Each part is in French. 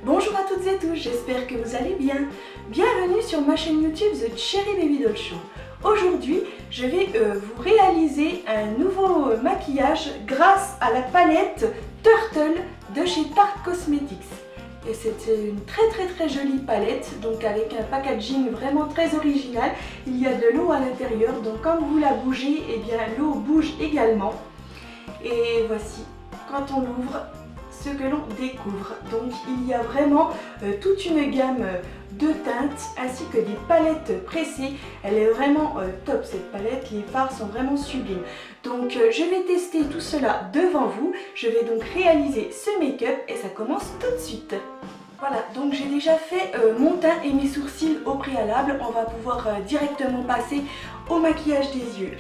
Bonjour à toutes et tous, j'espère que vous allez bien. Bienvenue sur ma chaîne YouTube The Cherry Baby Doll Show. Aujourd'hui, je vais vous réaliser un nouveau maquillage grâce à la palette Turtle de chez Tarte Cosmetics. Et c'est une très jolie palette, donc avec un packaging vraiment très original. Il y a de l'eau à l'intérieur, donc quand vous la bougez, eh bien l'eau bouge également. Et voici, quand on l'ouvre, ce que l'on découvre. Donc il y a vraiment toute une gamme de teintes ainsi que des palettes pressées. Elle est vraiment top cette palette, les fards sont vraiment sublimes. Donc je vais tester tout cela devant vous. Je vais donc réaliser ce make-up et ça commence tout de suite. Voilà, donc j'ai déjà fait mon teint et mes sourcils au préalable. On va pouvoir directement passer au maquillage des yeux.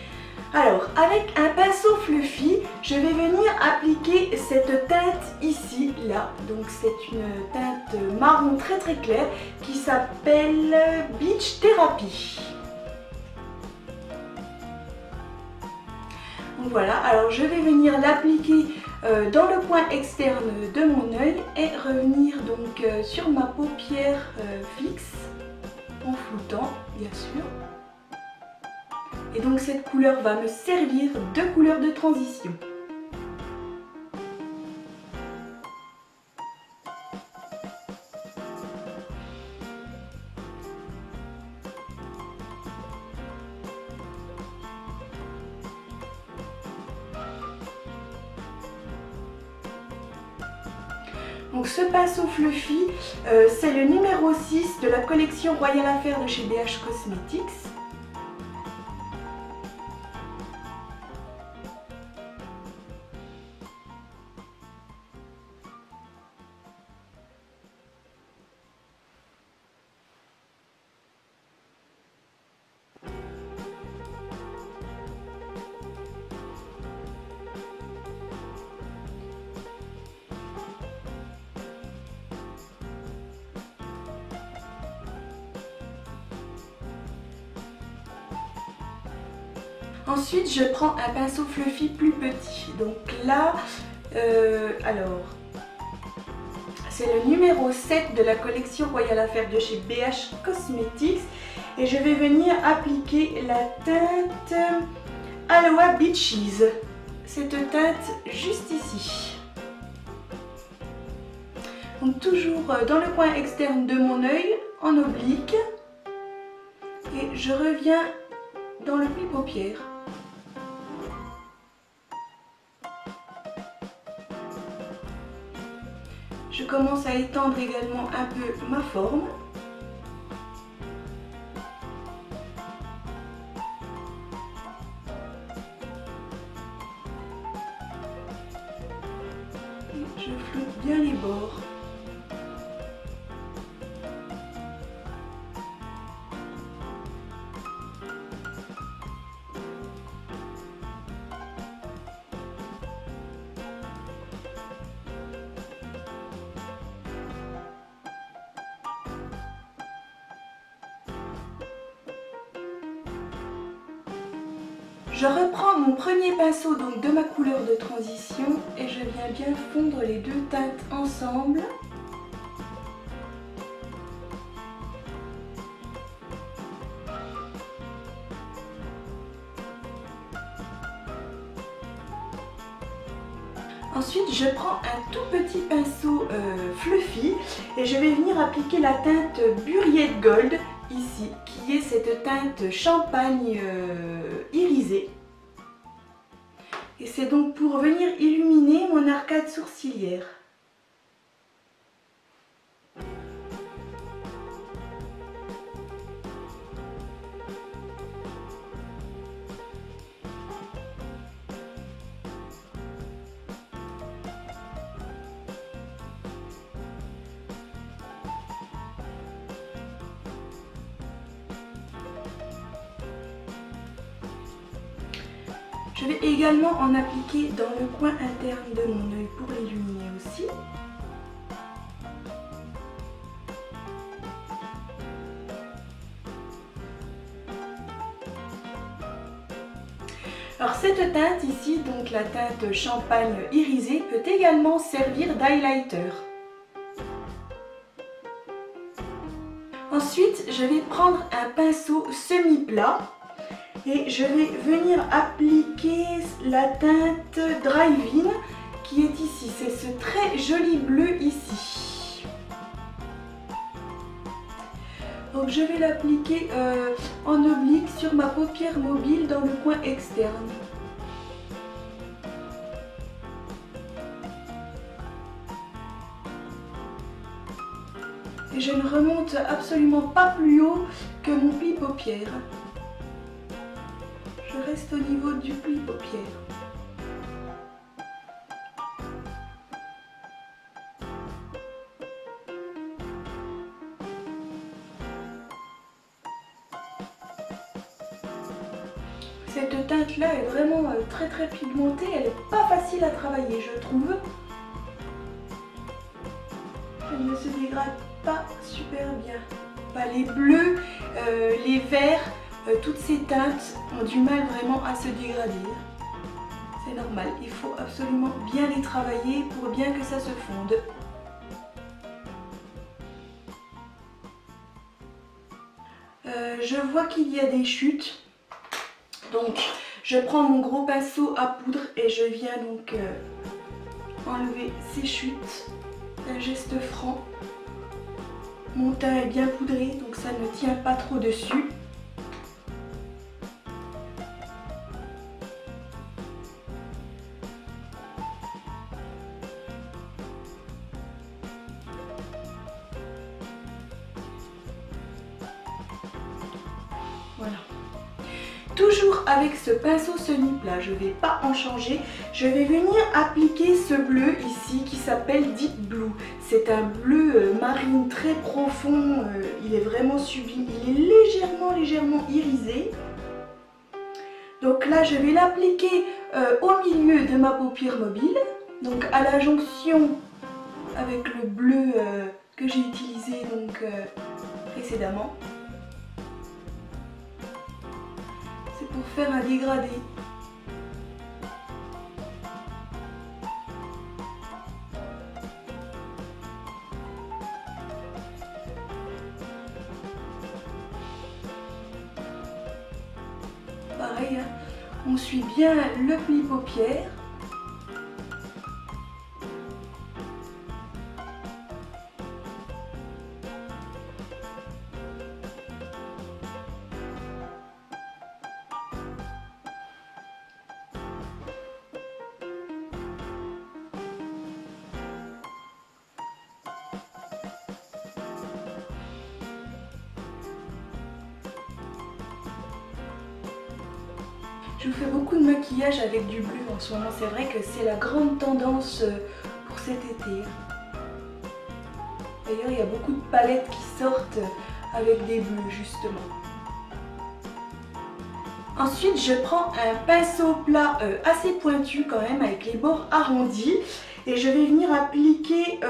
Alors, avec un pinceau fluffy, je vais venir appliquer cette teinte ici, là. Donc c'est une teinte marron très claire qui s'appelle Beach Therapy. Donc voilà, alors je vais venir l'appliquer dans le coin externe de mon œil et revenir donc sur ma paupière fixe, en floutant bien sûr. Et donc cette couleur va me servir de couleur de transition. Donc ce pinceau fluffy, c'est le numéro 6 de la collection Royal Affair de chez BH Cosmetics. Ensuite, je prends un pinceau fluffy plus petit. Donc là, alors, c'est le numéro 7 de la collection Royal Affair de chez BH Cosmetics. Et je vais venir appliquer la teinte Aloha Beaches. Cette teinte juste ici. Donc toujours dans le coin externe de mon œil, en oblique. Et je reviens dans le pli-paupière. Je commence à étendre également un peu ma forme. Et je floute bien les bords. Je reprends mon premier pinceau donc de ma couleur de transition et je viens bien fondre les deux teintes ensemble. Ensuite, je prends un tout petit pinceau fluffy et je vais venir appliquer la teinte Buried Gold ici, qui est cette teinte champagne irisée. Et c'est donc pour venir illuminer mon arcade sourcilière. Je vais également en appliquer dans le coin interne de mon œil pour l'illuminer aussi. Alors cette teinte ici, donc la teinte champagne irisée, peut également servir d'highlighter. Ensuite, je vais prendre un pinceau semi-plat et je vais venir appliquer la teinte Drive-In qui est ici. C'est ce très joli bleu ici. Donc je vais l'appliquer en oblique sur ma paupière mobile dans le coin externe. Et je ne remonte absolument pas plus haut que mon pli paupière. Je reste au niveau du pli paupière. Cette teinte-là est vraiment très pigmentée, elle n'est pas facile à travailler, je trouve. Elle ne se dégrade pas super bien. Les bleus, les verts, toutes ces teintes ont du mal vraiment à se dégrader. C'est normal, il faut absolument bien les travailler pour bien que ça se fonde. Je vois qu'il y a des chutes. Donc je prends mon gros pinceau à poudre et je viens donc enlever ces chutes d'un geste franc. Mon teint est bien poudré donc ça ne tient pas trop dessus. Voilà. Toujours avec ce pinceau semi-plat, je ne vais pas en changer, je vais venir appliquer ce bleu ici qui s'appelle Deep Blue. C'est un bleu marine très profond, il est vraiment sublime, il est légèrement irisé. Donc là je vais l'appliquer au milieu de ma paupière mobile, donc à la jonction avec le bleu que j'ai utilisé donc précédemment. Pour faire un dégradé. Pareil, hein, on suit bien le pli paupière. Je vous fais beaucoup de maquillage avec du bleu en ce moment, c'est vrai que c'est la grande tendance pour cet été. D'ailleurs, il y a beaucoup de palettes qui sortent avec des bleus justement. Ensuite, je prends un pinceau plat assez pointu quand même avec les bords arrondis et je vais venir appliquer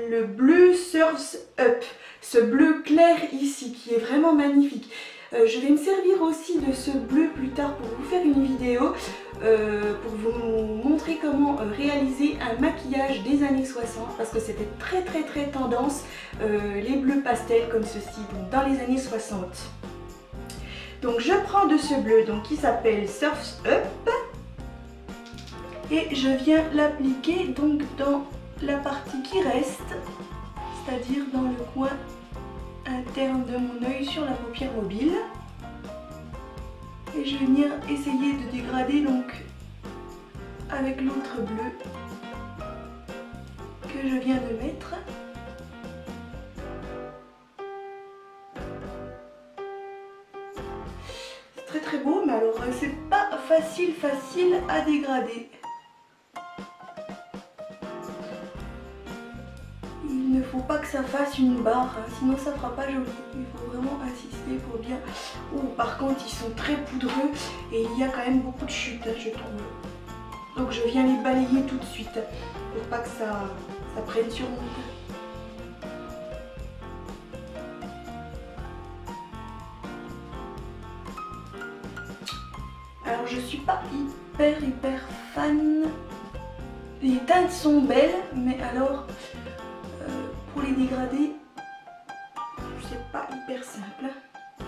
le bleu Surf's Up, ce bleu clair ici qui est vraiment magnifique. Je vais me servir aussi de ce bleu plus tard pour vous faire une vidéo pour vous montrer comment réaliser un maquillage des années 60 parce que c'était très tendance les bleus pastels comme ceci donc dans les années 60. Donc je prends de ce bleu donc, qui s'appelle Surf's Up et je viens l'appliquer donc dans la partie qui reste, c'est-à-dire dans le coin interne de mon œil sur la paupière mobile et je vais venir essayer de dégrader donc avec l'autre bleu que je viens de mettre. C'est très beau mais alors c'est pas facile à dégrader. Il ne faut pas que ça fasse une barre, hein, sinon ça fera pas joli. Il faut vraiment insister pour bien... Oh, par contre, ils sont très poudreux et il y a quand même beaucoup de chutes, hein, je trouve. Donc je viens les balayer tout de suite pour pas que ça prenne sur mon teint. Alors je suis pas hyper fan. Les teintes sont belles, mais alors... pour les dégrader, je sais pas hyper simple.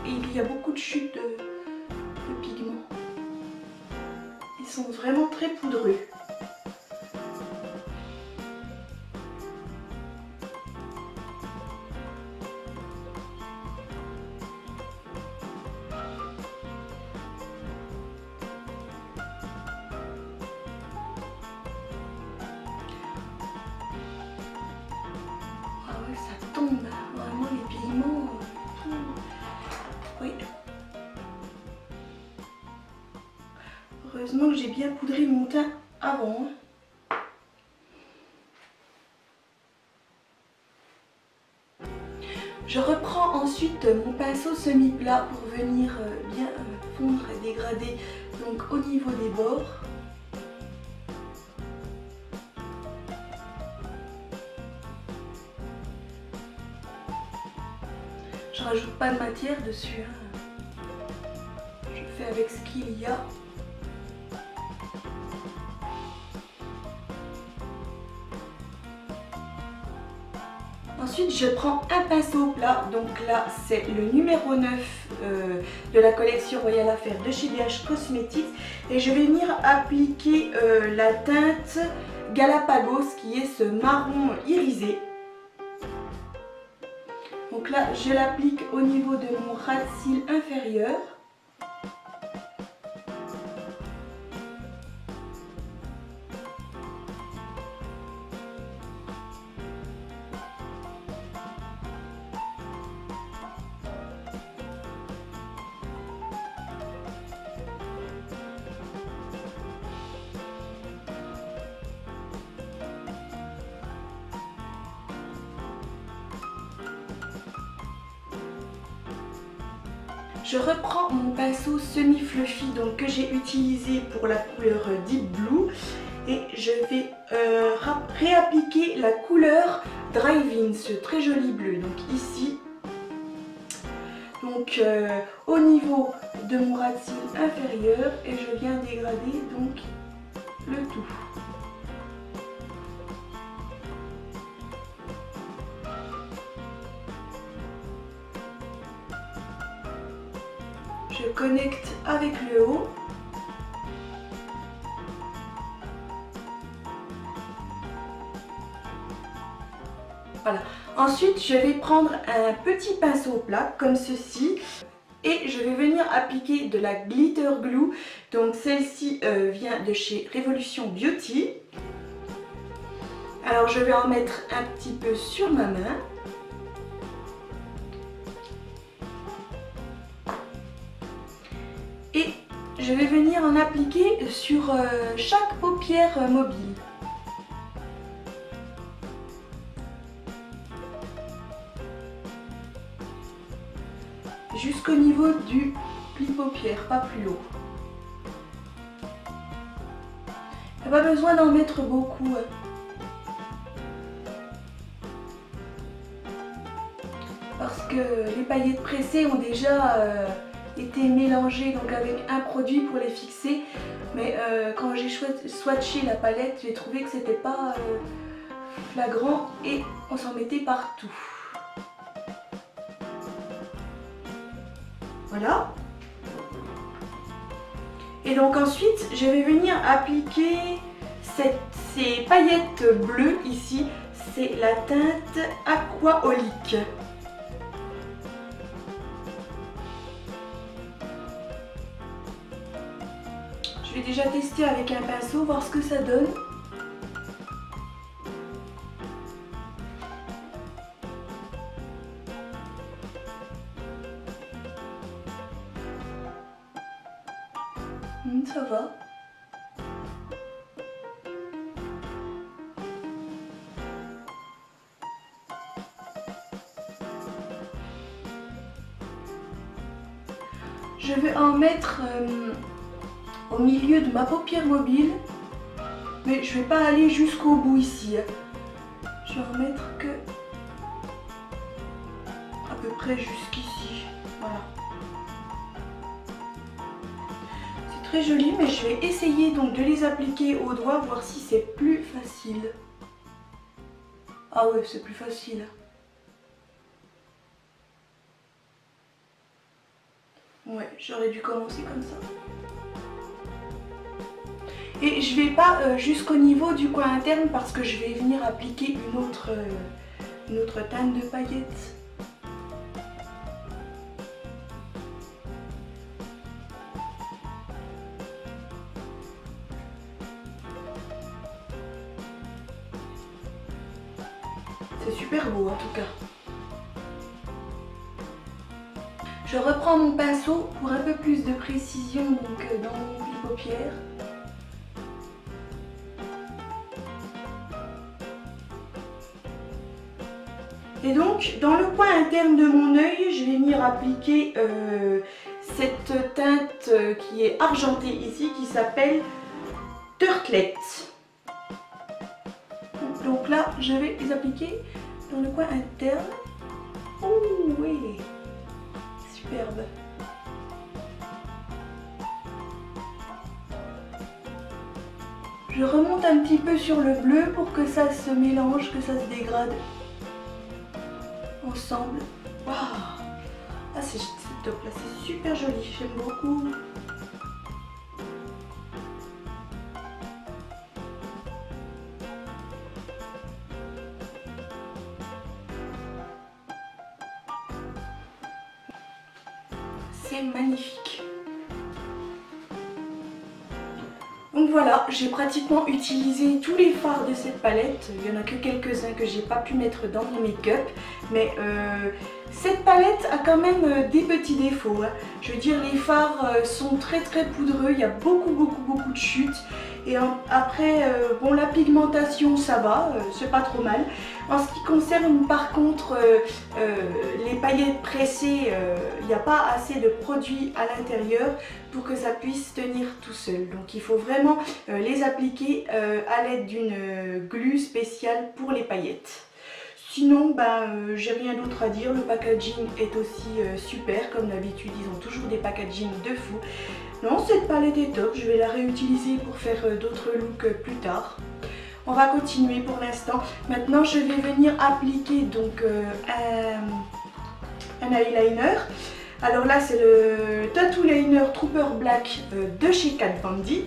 Et il y a beaucoup de chutes de pigments. Ils sont vraiment très poudreux. Ça tombe, vraiment les pigments. Oui. Heureusement que j'ai bien poudré mon teint avant. Je reprends ensuite mon pinceau semi-plat pour venir bien fondre et dégrader donc au niveau des bords. Je rajoute pas de matière dessus, hein. Je fais avec ce qu'il y a. Ensuite, je prends un pinceau plat, donc là c'est le numéro 9 de la collection Royal Affair de chez BH Cosmetics, et je vais venir appliquer la teinte Galapagos qui est ce marron irisé. Donc là, je l'applique au niveau de mon ras de cils inférieur. Je reprends mon pinceau semi-fluffy donc que j'ai utilisé pour la couleur Deep Blue et je vais réappliquer la couleur Drive-In, ce très joli bleu. Donc ici, donc au niveau de mon ras de cils inférieur, et je viens dégrader donc le tout. Je connecte avec le haut. Voilà. Ensuite, je vais prendre un petit pinceau plat comme ceci et je vais venir appliquer de la glitter glue. Donc celle-ci vient de chez Revolution Beauty. Alors je vais en mettre un petit peu sur ma main. Et je vais venir en appliquer sur chaque paupière mobile. Jusqu'au niveau du pli paupière, pas plus haut. Il n'y a pas besoin d'en mettre beaucoup. Parce que les paillettes pressées ont déjà été mélangées donc avec un produit pour les fixer. Mais quand j'ai swatché la palette, j'ai trouvé que c'était pas flagrant et on s'en mettait partout. Voilà. Et donc ensuite, je vais venir appliquer ces paillettes bleues ici. C'est la teinte Aquaolique. Je vais déjà tester avec un pinceau, voir ce que ça donne. Ça va. Je vais en mettre au milieu de ma paupière mobile, mais je vais pas aller jusqu'au bout ici. Je vais en mettre que à peu près jusqu'ici. Voilà. Très joli, mais je vais essayer donc de les appliquer au doigt, voir si c'est plus facile. Ah ouais, c'est plus facile. Ouais, j'aurais dû commencer comme ça. Et je vais pas jusqu'au niveau du coin interne parce que je vais venir appliquer une autre teinte de paillettes. C'est super beau en tout cas. Je reprends mon pinceau pour un peu plus de précision donc dans mon pli paupières. Et donc dans le coin interne de mon œil, je vais venir appliquer cette teinte qui est argentée ici qui s'appelle Turtlet. Donc là, je vais les appliquer dans le coin interne. Oh oui, superbe. Je remonte un petit peu sur le bleu pour que ça se mélange, que ça se dégrade ensemble. Waouh! Ah, c'est top là, c'est super joli, j'aime beaucoup. C'est magnifique. Donc voilà, j'ai pratiquement utilisé tous les fards de cette palette. Il n'y en a que quelques-uns que j'ai pas pu mettre dans mon make-up. Mais cette palette a quand même des petits défauts. Hein. Je veux dire, les fards sont très poudreux. Il y a beaucoup de chutes. Et après, bon, la pigmentation, ça va, c'est pas trop mal. En ce qui concerne par contre les paillettes pressées, il n'y a pas assez de produit à l'intérieur pour que ça puisse tenir tout seul. Donc il faut vraiment les appliquer à l'aide d'une glue spéciale pour les paillettes. Sinon, j'ai rien d'autre à dire, le packaging est aussi super, comme d'habitude, ils ont toujours des packagings de fou. Non, cette palette est top, je vais la réutiliser pour faire d'autres looks plus tard. On va continuer pour l'instant. Maintenant, je vais venir appliquer donc un eyeliner. Alors là, c'est le Tattoo Liner Trooper Black de chez Kat Von D.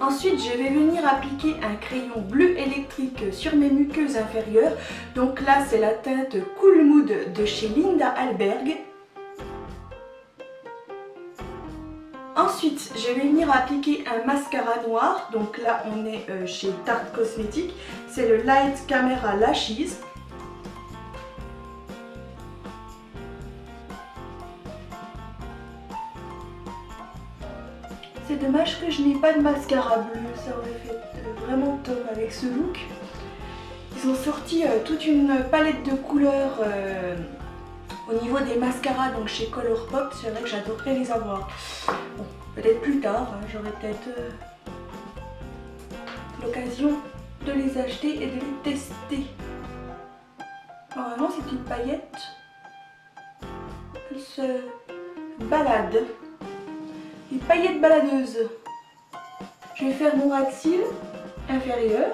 Ensuite, je vais venir appliquer un crayon bleu électrique sur mes muqueuses inférieures. Donc là, c'est la teinte Cool Mood de chez Linda Alberg. Ensuite, je vais venir appliquer un mascara noir. Donc là, on est chez Tarte Cosmetics. C'est le Light Camera Lashes. C'est dommage que je n'ai pas de mascara bleu, ça aurait fait vraiment top avec ce look. Ils ont sorti toute une palette de couleurs au niveau des mascaras, donc chez Colourpop, c'est vrai que j'adorerais les avoir. Bon, peut-être plus tard, hein, j'aurai peut-être l'occasion de les acheter et de les tester. Normalement, ces petites paillettes, elles se baladent. Les paillettes baladeuses. Je vais faire mon ras de cils inférieur.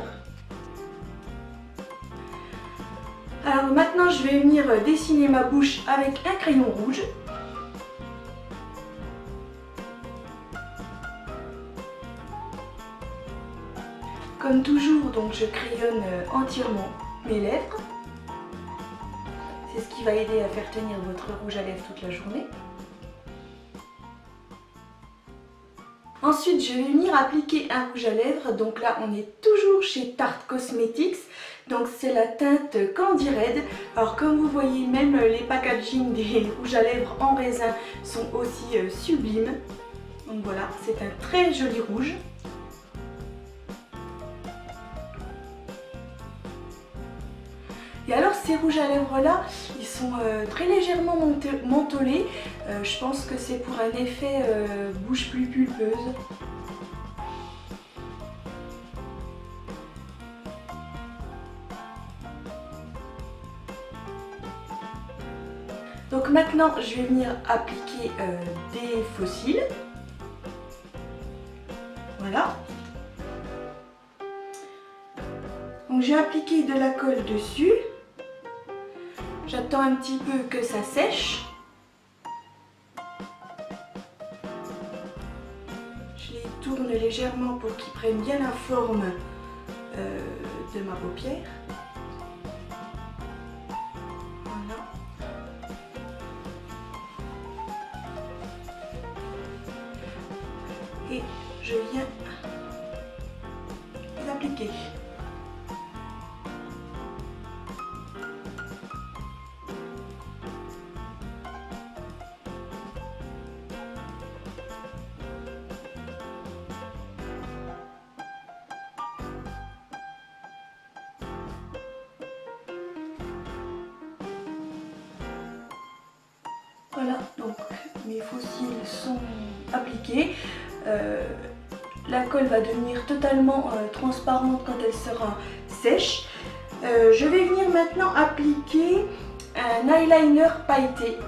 Alors maintenant je vais venir dessiner ma bouche avec un crayon rouge. Comme toujours, donc je crayonne entièrement mes lèvres. C'est ce qui va aider à faire tenir votre rouge à lèvres toute la journée. Ensuite, je vais venir appliquer un rouge à lèvres. Donc là, on est toujours chez Tarte Cosmetics. Donc c'est la teinte Candy Red. Alors comme vous voyez, même les packaging des rouges à lèvres en raisin sont aussi sublimes. Donc voilà, c'est un très joli rouge. Et alors ces rouges à lèvres là, ils sont très légèrement mentholés. Je pense que c'est pour un effet bouche plus pulpeuse. Donc maintenant je vais venir appliquer des faux cils. Voilà. Donc j'ai appliqué de la colle dessus. J'attends un petit peu que ça sèche. Je les tourne légèrement pour qu'ils prennent bien la forme de ma paupière. Voilà. Et je viens l'appliquer. Voilà, donc mes faux cils sont appliqués. La colle va devenir totalement transparente quand elle sera sèche. Je vais venir maintenant appliquer un eyeliner pailleté.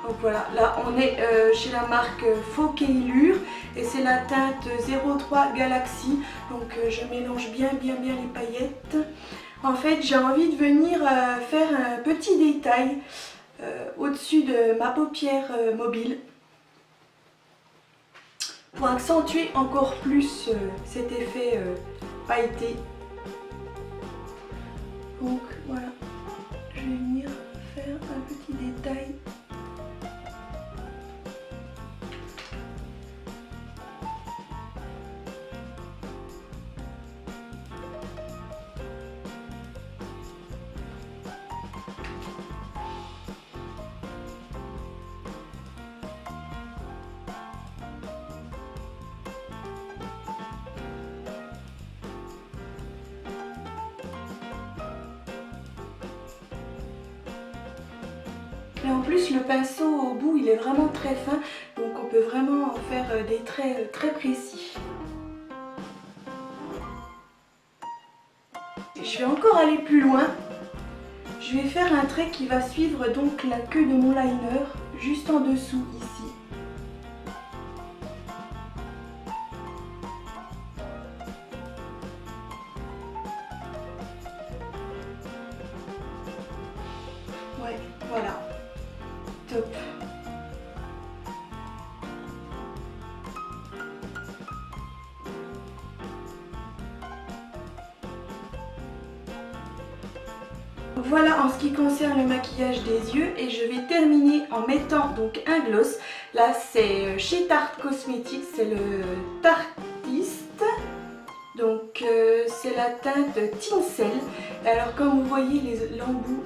Donc voilà, là on est chez la marque Faux Keylure et c'est la teinte 03 Galaxy. Donc je mélange bien les paillettes. En fait, j'ai envie de venir faire un petit détail au-dessus de ma paupière mobile pour accentuer encore plus cet effet pailleté. Donc voilà, je vais venir faire un petit détail. Et en plus le pinceau au bout il est vraiment très fin, donc on peut vraiment faire des traits très précis. Et je vais encore aller plus loin. Je vais faire un trait qui va suivre donc la queue de mon liner juste en dessous ici. Ouais, voilà. Top. Voilà en ce qui concerne le maquillage des yeux et je vais terminer en mettant donc un gloss. Là c'est chez Tarte Cosmetics, c'est le Tartiste. Donc c'est la teinte Tinsel. Alors comme vous voyez l'embout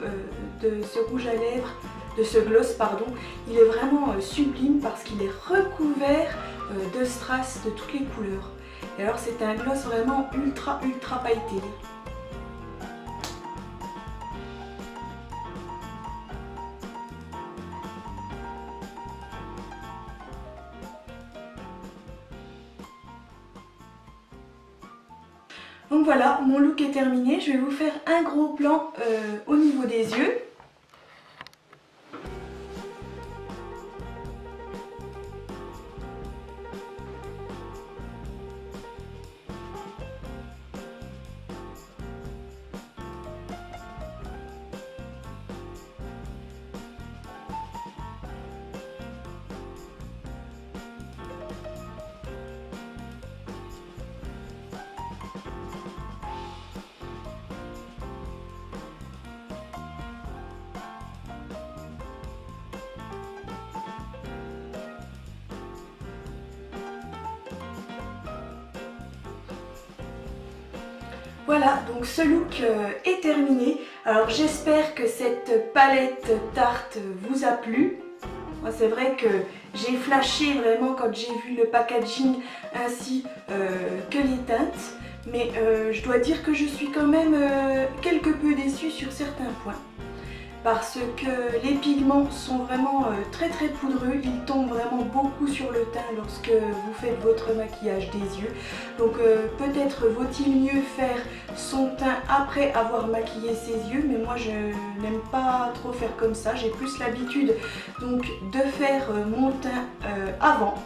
de ce rouge à lèvres, de ce gloss pardon, il est vraiment sublime parce qu'il est recouvert de strass de toutes les couleurs. Et alors c'est un gloss vraiment ultra pailleté. Donc voilà, mon look est terminé. Je vais vous faire un gros plan au niveau des yeux. Voilà, donc ce look est terminé. Alors j'espère que cette palette Tarte vous a plu. Moi c'est vrai que j'ai flashé vraiment quand j'ai vu le packaging ainsi que les teintes. Mais je dois dire que je suis quand même quelque peu déçue sur certains points. Parce que les pigments sont vraiment très poudreux, ils tombent vraiment beaucoup sur le teint lorsque vous faites votre maquillage des yeux. Donc peut-être vaut-il mieux faire son teint après avoir maquillé ses yeux, mais moi je n'aime pas trop faire comme ça, j'ai plus l'habitude donc de faire mon teint avant.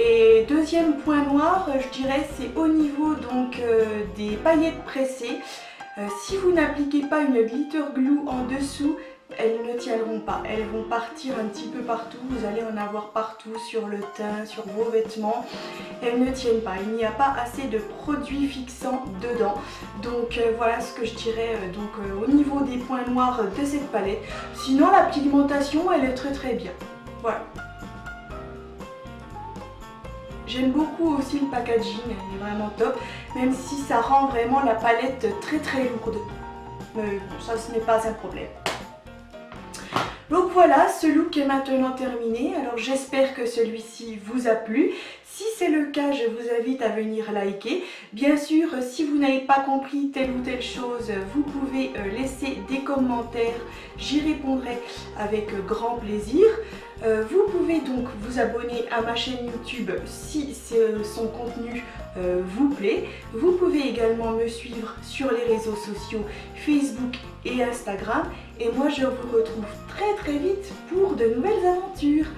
Et deuxième point noir, je dirais, c'est au niveau donc des paillettes pressées. Si vous n'appliquez pas une glitter glue en dessous, elles ne tiendront pas, elles vont partir un petit peu partout, vous allez en avoir partout sur le teint, sur vos vêtements, elles ne tiennent pas, il n'y a pas assez de produits fixants dedans. Donc voilà ce que je dirais au niveau des points noirs de cette palette. Sinon la pigmentation elle est très bien, voilà. J'aime beaucoup aussi le packaging, elle est vraiment top, même si ça rend vraiment la palette très lourde. Mais bon, ça ce n'est pas un problème. Donc voilà, ce look est maintenant terminé, alors j'espère que celui-ci vous a plu. Si c'est le cas, je vous invite à venir liker. Bien sûr, si vous n'avez pas compris telle ou telle chose, vous pouvez laisser des commentaires, j'y répondrai avec grand plaisir. Vous pouvez donc vous abonner à ma chaîne YouTube si son contenu vous plaît. Vous pouvez également me suivre sur les réseaux sociaux Facebook et Instagram. Et moi je vous retrouve très vite pour de nouvelles aventures.